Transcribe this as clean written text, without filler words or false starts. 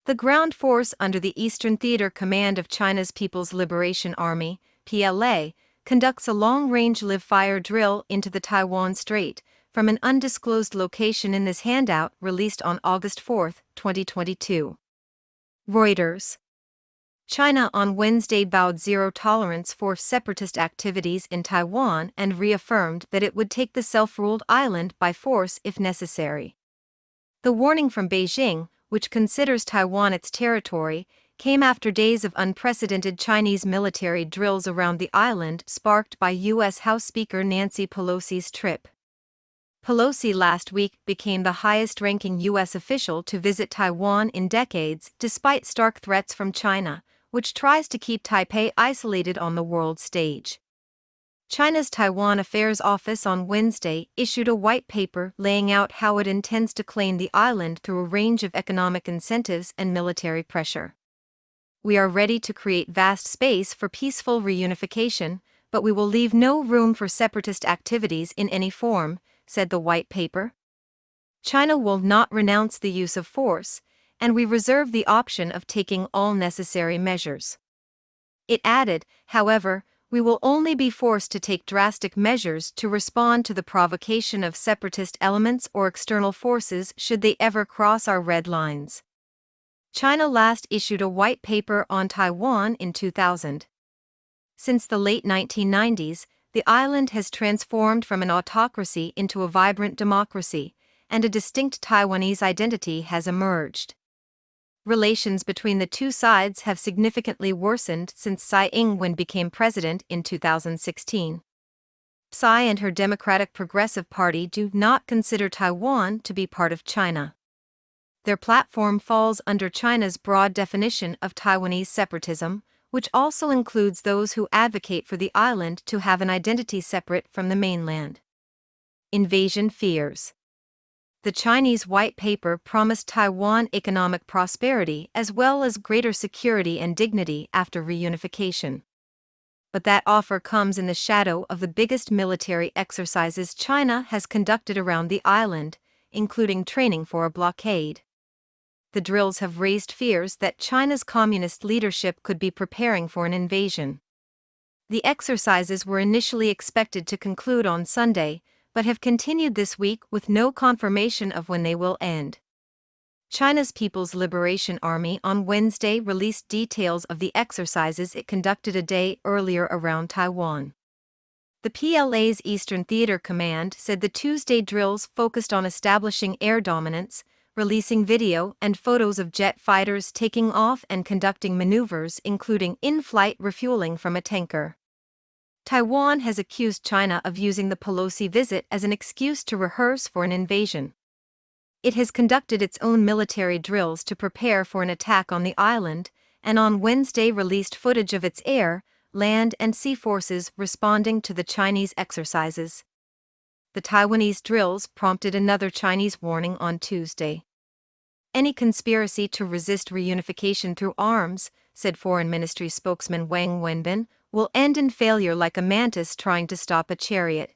The ground force under the Eastern Theater Command of China's People's Liberation Army, PLA, conducts a long-range live-fire drill into the Taiwan Strait from an undisclosed location in this handout released on August 4, 2022. Reuters. China on Wednesday vowed zero tolerance for separatist activities in Taiwan and reaffirmed that it would take the self-ruled island by force if necessary. The warning from Beijing, which considers Taiwan its territory, came after days of unprecedented Chinese military drills around the island sparked by U.S. House Speaker Nancy Pelosi's trip. Pelosi last week became the highest-ranking U.S. official to visit Taiwan in decades despite stark threats from China, which tries to keep Taipei isolated on the world stage. China's Taiwan Affairs Office on Wednesday issued a white paper laying out how it intends to claim the island through a range of economic incentives and military pressure. We are ready to create vast space for peaceful reunification, but we will leave no room for separatist activities in any form, said the white paper. China will not renounce the use of force, and we reserve the option of taking all necessary measures. It added, however, we will only be forced to take drastic measures to respond to the provocation of separatist elements or external forces should they ever cross our red lines. China last issued a white paper on Taiwan in 2000. Since the late 1990s, the island has transformed from an autocracy into a vibrant democracy, and a distinct Taiwanese identity has emerged. Relations between the two sides have significantly worsened since Tsai Ing-wen became president in 2016. Tsai and her Democratic Progressive Party do not consider Taiwan to be part of China. Their platform falls under China's broad definition of Taiwanese separatism, which also includes those who advocate for the island to have an identity separate from the mainland. Invasion fears. The Chinese white paper promised Taiwan economic prosperity as well as greater security and dignity after reunification. But that offer comes in the shadow of the biggest military exercises China has conducted around the island, including training for a blockade. The drills have raised fears that China's communist leadership could be preparing for an invasion. The exercises were initially expected to conclude on Sunday, but have continued this week with no confirmation of when they will end. China's People's Liberation Army on Wednesday released details of the exercises it conducted a day earlier around Taiwan. The PLA's Eastern Theater Command said the Tuesday drills focused on establishing air dominance, releasing video and photos of jet fighters taking off and conducting maneuvers including in-flight refueling from a tanker. Taiwan has accused China of using the Pelosi visit as an excuse to rehearse for an invasion. It has conducted its own military drills to prepare for an attack on the island, and on Wednesday released footage of its air, land and sea forces responding to the Chinese exercises. The Taiwanese drills prompted another Chinese warning on Tuesday. Any conspiracy to resist reunification through arms, said Foreign Ministry spokesman Wang Wenbin, will end in failure like a mantis trying to stop a chariot.